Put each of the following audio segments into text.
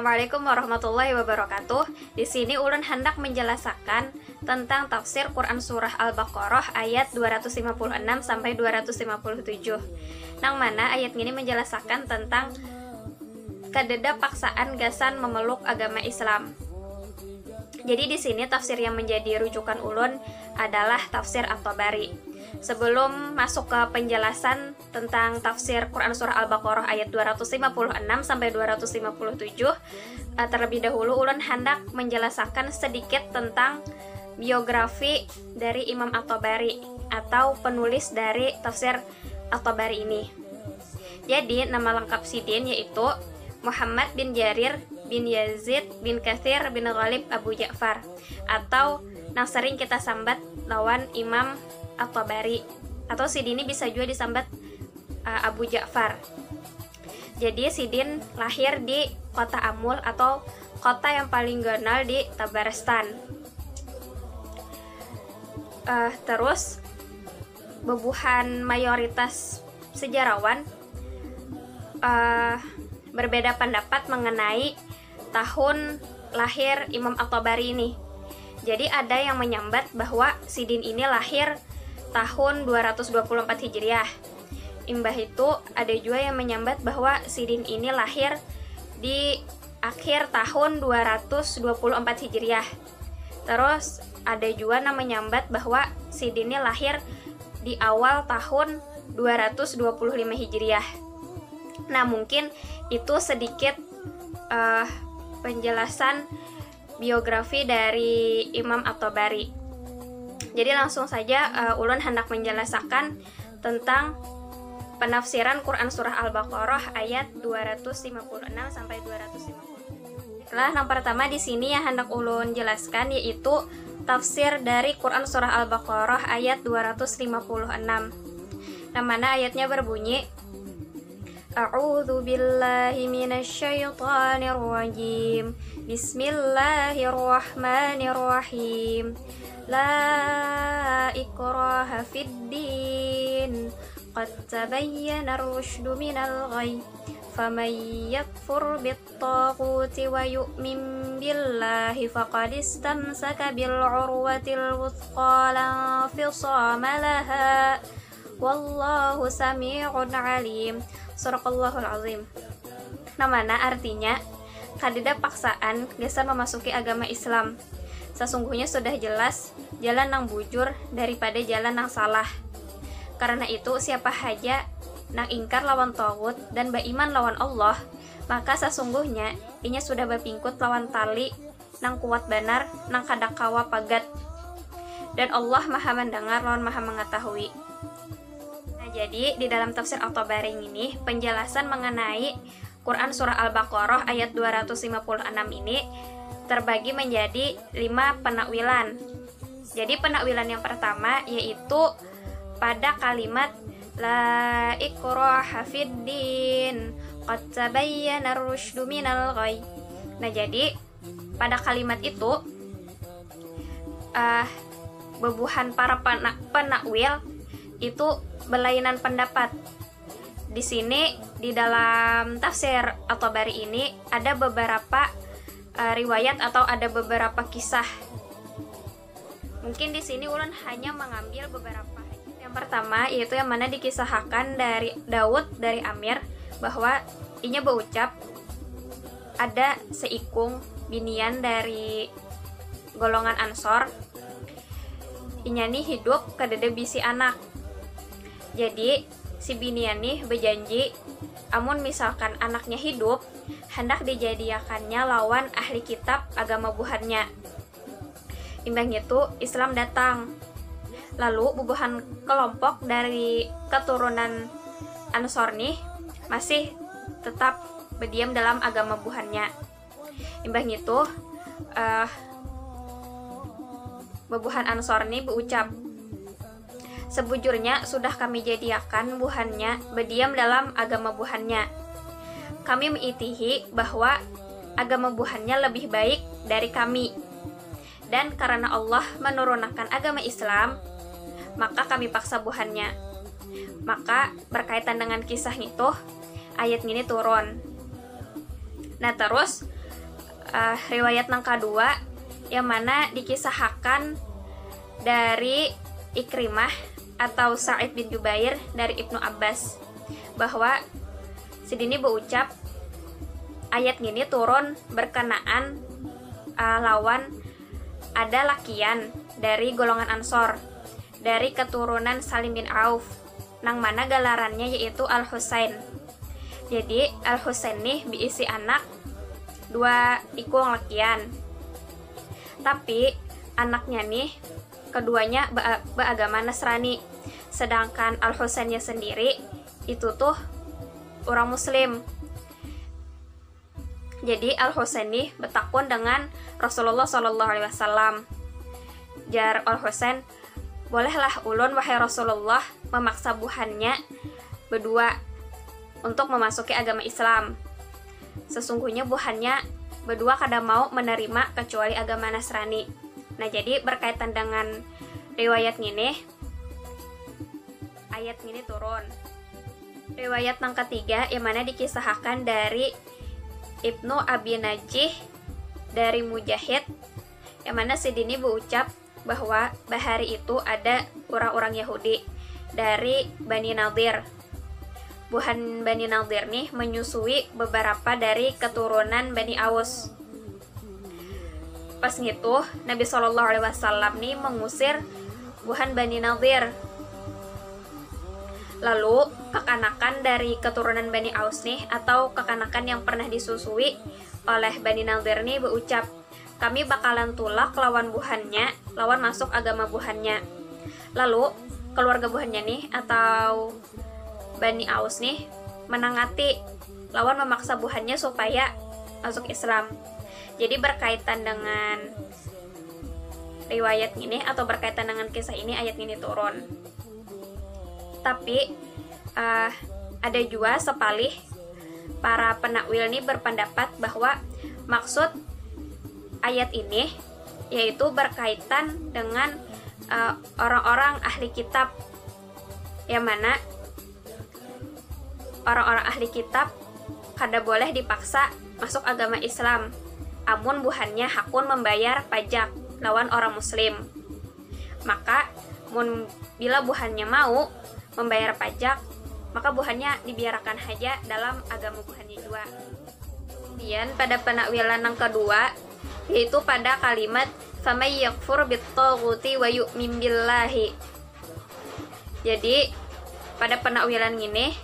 Assalamualaikum warahmatullahi wabarakatuh. Di sini ulun hendak menjelaskan tentang tafsir Quran surah Al-Baqarah ayat 256 sampai 257. Nang mana ayat ini menjelaskan tentang kadeda paksaan gasan memeluk agama Islam. Jadi di sini tafsir yang menjadi rujukan ulun adalah tafsir At-Tabari. Sebelum masuk ke penjelasan tentang tafsir Quran surah Al-Baqarah ayat 256 sampai 257, terlebih dahulu ulun hendak menjelaskan sedikit tentang biografi dari Imam At-Tabari atau penulis dari tafsir At-Tabari ini. Jadi nama lengkap Sidin yaitu Muhammad bin Jarir bin Yazid bin Katsir bin Ghalib Abu Ja'far, atau yang sering kita sambat lawan Imam At-Tabari, atau Sidin ini bisa juga disambat Abu Ja'far. Jadi Sidin lahir di kota Amul atau kota yang paling ganal di Tabaristan. Terus bebuhan mayoritas sejarawan berbeda pendapat mengenai tahun lahir Imam At-Tabari ini. Jadi ada yang menyambat bahwa Sidin ini lahir tahun 224 Hijriah. Imbah itu ada juga yang menyambat bahwa Sidin ini lahir di akhir tahun 224 Hijriah. Terus ada juga yang menyambat bahwa Sidin ini lahir di awal tahun 225 Hijriah. Nah, mungkin itu sedikit penjelasan biografi dari Imam At-Tabari. Jadi langsung saja ulun hendak menjelaskan tentang penafsiran Quran surah Al-Baqarah ayat 256 sampai 257. Yang pertama di sini yang hendak ulun jelaskan yaitu tafsir dari Quran surah Al-Baqarah ayat 256. Nah, mana ayatnya berbunyi, A'udzu billahi minasyaitonir rajim. Bismillahirrahmanirrahim. La ikraha fid din. Qad tabayyana ar-rusydu minal ghayy. Faman yakfur bit-taghuti wa yu'min billahi faqad istamsaka bil 'urwatil wuthqa la infisama laha. Wallahu sami'un 'alim. Suraqallahul azim. Nah, mana artinya kadeda paksaan gesan memasuki agama Islam. Sesungguhnya sudah jelas jalan yang bujur daripada jalan yang salah. Karena itu siapa saja nang ingkar lawan tauhid dan beriman lawan Allah, maka sesungguhnya inya sudah berpingkut lawan tali nang kuat benar nang kadak kawa pagat. Dan Allah Maha mendengar lawan Maha mengetahui. Jadi di dalam tafsir At-Tabari ini penjelasan mengenai Quran surah Al-Baqarah ayat 256 ini terbagi menjadi 5 penakwilan. Jadi penakwilan yang pertama yaitu pada kalimat La ikraha fid din qad tabayyana ar-rusydu minal ghayy. Nah, jadi pada kalimat itu bebuhan para penakwil itu berlainan pendapat. Di sini di dalam tafsir At-Tabari ini ada beberapa riwayat atau ada beberapa kisah. Mungkin di sini ulun hanya mengambil beberapa. Yang pertama yaitu yang mana dikisahkan dari Daud dari Amir bahwa inya berucap ada seikung binian dari golongan Ansor. Inya nih hidup kadeda bisi anak. Jadi si binian nih berjanji amun misalkan anaknya hidup hendak dijadiakannya lawan ahli kitab agama buhannya. Imbang itu Islam datang. Lalu bubuhan kelompok dari keturunan Ansor nih masih tetap berdiam dalam agama buhannya. Imbang itu bubuhan Ansor nih berucap, sebujurnya sudah kami jadiakan buhannya berdiam dalam agama buhannya. Kami mengitihi bahwa agama buhannya lebih baik dari kami. Dan karena Allah menurunkan agama Islam, maka kami paksa buhannya. Maka berkaitan dengan kisah itu, ayat ini turun. Nah, terus riwayat nang kedua yang mana dikisahkan dari Ikrimah atau Sa'id bin Jubair dari Ibnu Abbas bahwa sidini berucap ayat gini turun berkenaan lawan ada lakian dari golongan Ansor dari keturunan Salim bin Auf nang mana gelarannya yaitu Al-Husain. Jadi Al-Husain nih diisi anak dua ikung lakian, tapi anaknya nih keduanya beragama Nasrani, sedangkan Al-Husainnya sendiri itu tuh orang Muslim. Jadi Al-Husain nih bertakun dengan Rasulullah SAW. Jar Al-Husain, bolehlah ulun wahai Rasulullah memaksa buhannya berdua untuk memasuki agama Islam. Sesungguhnya buhannya berdua kada mau menerima kecuali agama Nasrani. Nah, jadi berkaitan dengan riwayat ini, ayat ini turun. Riwayat yang ketiga yang mana dikisahkan dari Ibnu Abi Najih dari Mujahid yang mana sidini berucap bahwa bahari itu ada orang-orang Yahudi dari Bani Nadir. Buhan Bani Nadir nih menyusui beberapa dari keturunan Bani Aus. Pas gitu Nabi SAW nih mengusir buhan Bani Nadir. Lalu kekanakan dari keturunan Bani Aus nih atau kekanakan yang pernah disusui oleh Bani Nadir nih berucap, kami bakalan tulak lawan buhannya, lawan masuk agama buhannya. Lalu keluarga buhannya nih atau Bani Aus nih menangati lawan memaksa buhannya supaya masuk Islam. Jadi berkaitan dengan riwayat ini atau berkaitan dengan kisah ini ayat ini turun. Tapi ada juga sepalih para penakwil ini berpendapat bahwa maksud ayat ini yaitu berkaitan dengan orang-orang ahli kitab, yang mana orang-orang ahli kitab kada boleh dipaksa masuk agama Islam, amun buhannya hakun membayar pajak lawan orang Muslim. Maka bila buhannya mau membayar pajak, maka buhannya dibiarkan saja dalam agama buhannya juga. Kemudian pada penakwilan yang kedua yaitu pada kalimat famay yakfur bittaghuti wa yu'min billahi. Jadi pada penakwilan ini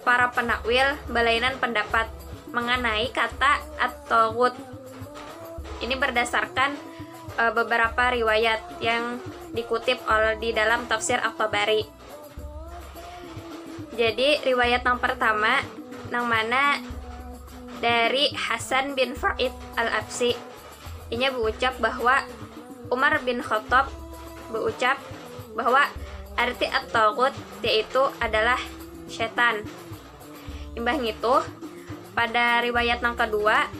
para penakwil belainan pendapat mengenai kata at-taghut. Ini berdasarkan beberapa riwayat yang dikutip di dalam tafsir At-Tabari. Jadi riwayat yang pertama yang mana dari Hasan bin Fa'id al-Absi, ini berucap bahwa Umar bin Khattab berucap bahwa arti at-taghut yaitu adalah setan. Imbah itu pada riwayat yang kedua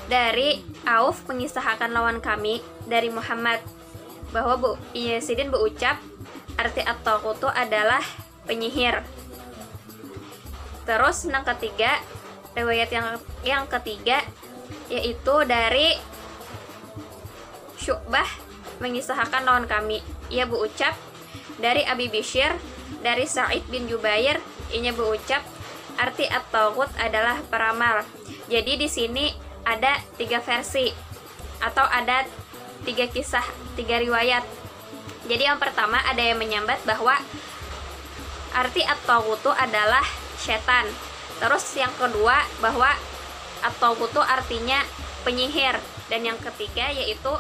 dari Auf mengisahkan lawan kami dari Muhammad bahwa Sidin berucap arti at-taghut itu adalah penyihir. Terus yang ketiga, riwayat yang ketiga yaitu dari Syu'bah mengisahkan lawan kami. Ia berucap dari Abi Bishr dari Sa'id bin Jubair, ia berucap arti at-taghut adalah peramal. Jadi di sini ada 3 versi atau ada 3 kisah, 3 riwayat. Jadi yang pertama ada yang menyambat bahwa arti at-taghut adalah setan. Terus yang kedua bahwa at-taghut artinya penyihir, dan yang ketiga yaitu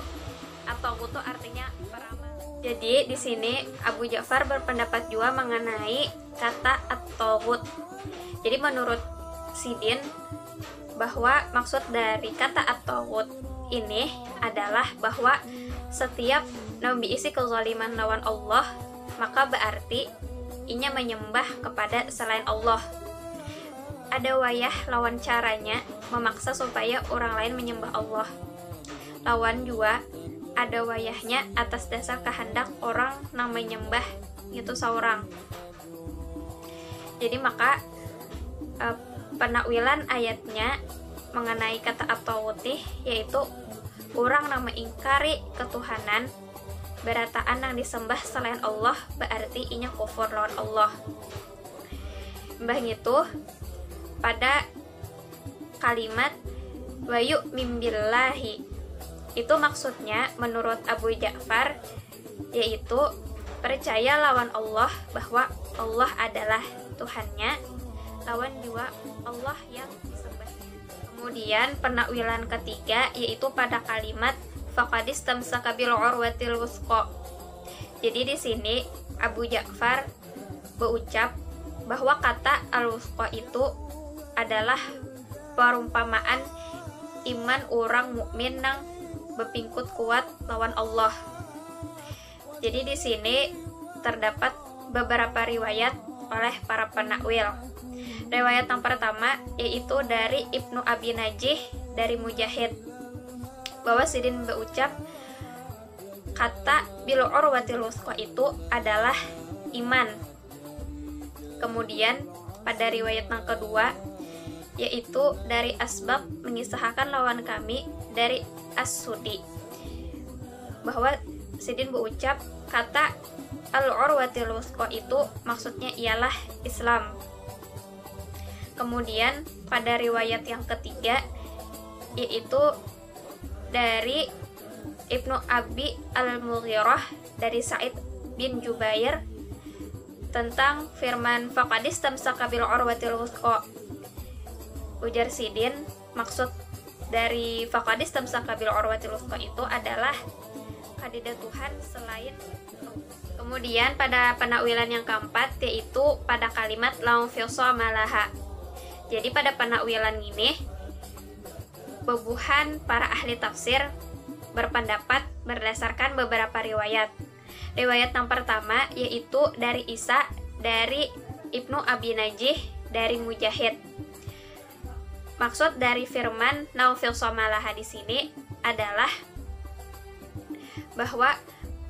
at-taghut artinya peramal. Jadi di sini Abu Ja'far berpendapat juga mengenai kata at-taghut. Jadi menurut Sidin bahwa maksud dari kata at-taghut ini adalah bahwa setiap nabi isi kezaliman lawan Allah, maka berarti inya menyembah kepada selain Allah. Ada wayah lawan caranya memaksa supaya orang lain menyembah Allah. Lawan juga ada wayahnya atas dasar kehendak orang yang menyembah itu seorang. Jadi maka penakwilan ayatnya mengenai kata at-tawutih, yaitu orang yang mengingkari ketuhanan berataan yang disembah selain Allah, berarti inya kufur lawan Allah. Mbah gitu pada kalimat wa yu'min billahi, itu maksudnya menurut Abu Ja'far yaitu percaya lawan Allah, bahwa Allah adalah Tuhannya, lawan juga Allah yang disembah. Kemudian penakwilan ketiga yaitu pada kalimat faqadis tamsaka bil urwatil wusqa. Jadi di sini Abu Ja'far berucap bahwa kata al-wusqa itu adalah perumpamaan iman orang mukmin nang bepingkut kuat lawan Allah. Jadi di sini terdapat beberapa riwayat oleh para penakwil. Riwayat yang pertama yaitu dari Ibnu Abi Najih dari Mujahid, bahwa Sidin berucap kata bil urwatil wusqa itu adalah iman. Kemudian pada riwayat yang kedua yaitu dari Asbab mengisahkan lawan kami dari As-Sudi, bahwa Sidin berucap kata al-urwatil wusqa itu maksudnya ialah Islam. Kemudian pada riwayat yang ketiga yaitu dari Ibnu Abi Al-Mughirah dari Sa'id bin Jubair tentang firman faqadis tamsaka bil urwatil wusqa. Ujar Sidin, maksud dari faqadis tamsaka bil urwatil wusqa itu adalah kadida Tuhan selain. Kemudian pada penakwilan yang keempat yaitu pada kalimat lau filsa malaha. Jadi pada penakwilan ini bebuhan para ahli tafsir berpendapat berdasarkan beberapa riwayat. Riwayat yang pertama yaitu dari Isa dari Ibnu Abi Najih dari Mujahid. Maksud dari firman naufil somalaha di sini adalah bahwa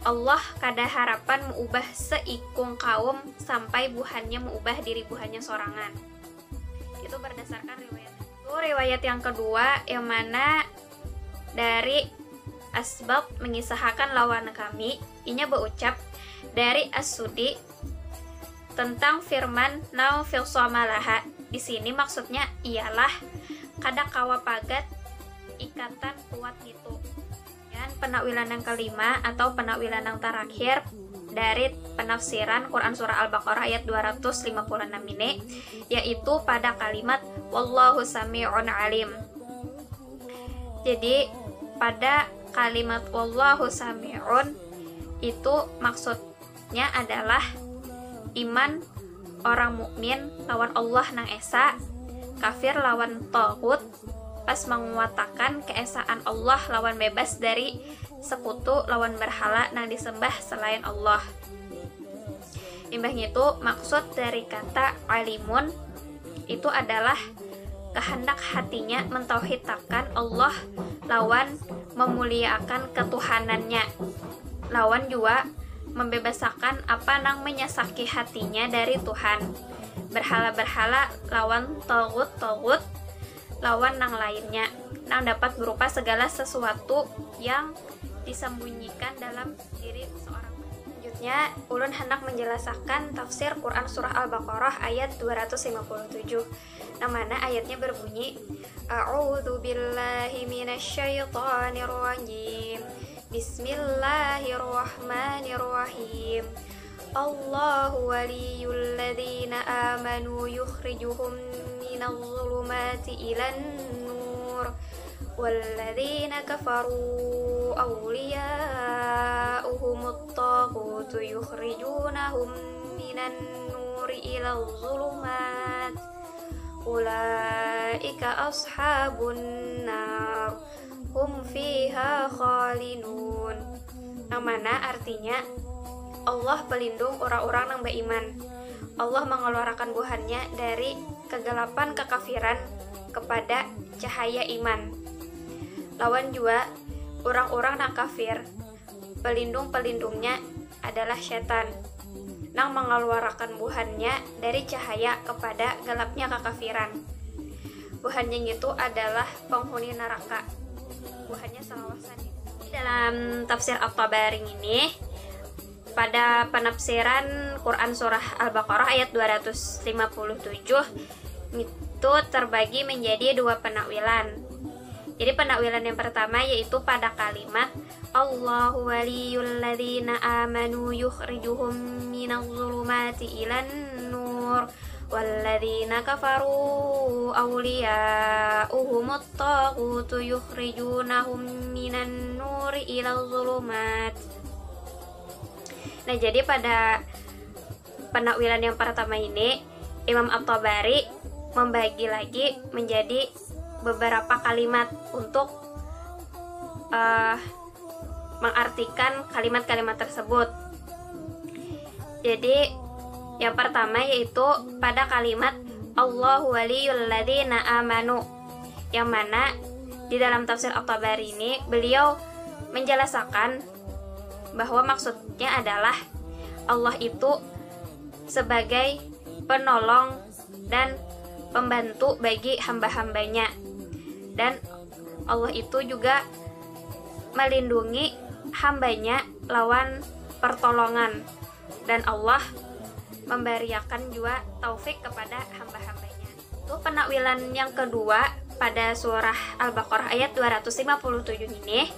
Allah kada harapan mengubah seikung kaum sampai buhannya mengubah diri buhannya sorangan. Itu berdasarkan riwayat. Itu riwayat yang kedua yang mana dari Asbab mengisahkan lawan kami, inya berucap dari As-Sudi tentang firman naufil somalaha. Di sini maksudnya ialah kada kawa pagat ikatan kuat itu. Dan penakwilan yang kelima atau penakwilan yang terakhir dari penafsiran Quran surah Al-Baqarah ayat 256 ini yaitu pada kalimat wallahu sami'un alim. Jadi pada kalimat wallahu sami'un itu maksudnya adalah iman orang mukmin lawan Allah nang esa, kafir lawan taghut, pas menguatakan keesaan Allah lawan bebas dari sekutu lawan berhala nang disembah selain Allah. Imbahnya itu maksud dari kata alimun itu adalah kehendak hatinya mentauhidkan Allah lawan memuliakan ketuhanannya, lawan juga membebasakan apa nang menyesaki hatinya dari Tuhan, berhala-berhala lawan taghut lawan nang lainnya nang dapat berupa segala sesuatu yang disembunyikan dalam diri seorang. Selanjutnya ulun hendak menjelaskan tafsir Quran surah Al-Baqarah ayat 257, yang mana ayatnya berbunyi A'udzu billahi minasyaitonir rajim. Bismillahirrahmanirrahim. Allahu waliyul ladzina amanu yukhrijuhum minadh dhulumati ilan nur wal ladzina kafaru awliya'uhumut taghutu yukhrijunahum minan nuri ilal dhulumat ulaika ashabun nar hum fiha khalidun. Yang mana artinya Allah pelindung orang-orang yang beriman. Allah mengeluarkan buhannya dari kegelapan kekafiran kepada cahaya iman. Lawan juga orang-orang yang kafir, pelindung-pelindungnya adalah setan yang mengeluarkan buhannya dari cahaya kepada gelapnya kekafiran. buhannya itu adalah penghuni neraka. Buhannya salawasan. Dalam tafsir At-Tabari ini, pada penafsiran Quran surah Al-Baqarah ayat 257 itu terbagi menjadi dua penakwilan. Jadi penakwilan yang pertama yaitu pada kalimat Allahu waliyul ladzina amanu yukhrijuhum minadh dhulumati ilan nur walladzina kafaru awliya'uhumut taghutu yukhrijunahum minan nuri ilal dhulumat. Nah, jadi pada penakwilan yang pertama ini Imam At-Tabari membagi lagi menjadi beberapa kalimat untuk mengartikan kalimat-kalimat tersebut. Jadi yang pertama yaitu pada kalimat Allahu waliyul ladzina amanu, yang mana di dalam tafsir At-Tabari ini beliau menjelaskan bahwa maksudnya adalah Allah itu sebagai penolong dan pembantu bagi hamba-hambanya, dan Allah itu juga melindungi hambanya lawan pertolongan, dan Allah memberikan juga taufik kepada hamba-hambanya. Itu penakwilan yang kedua pada surah Al-Baqarah ayat 257 ini,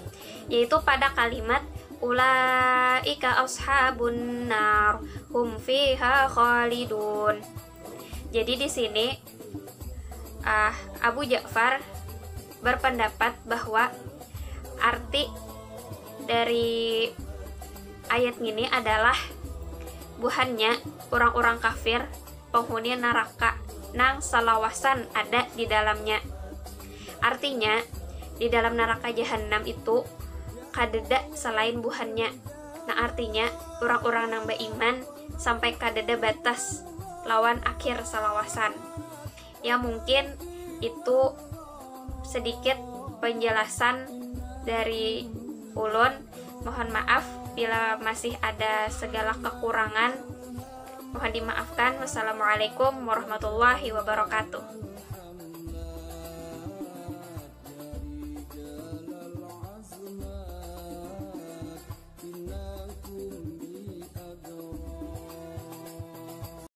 yaitu pada kalimat ulaika ashabun nar hum fiha khalidun. Jadi di sini Abu Ja'far berpendapat bahwa arti dari ayat ini adalah buhannya orang-orang kafir penghuni neraka nang salawasan ada di dalamnya. Artinya di dalam neraka jahanam itu kadeda selain buhannya. Nah, artinya orang-orang nang beriman sampai kadeda batas lawan akhir salawasan. Ya, mungkin itu sedikit penjelasan dari ulun. Mohon maaf bila masih ada segala kekurangan. Mohon dimaafkan. Wassalamualaikum warahmatullahi wabarakatuh.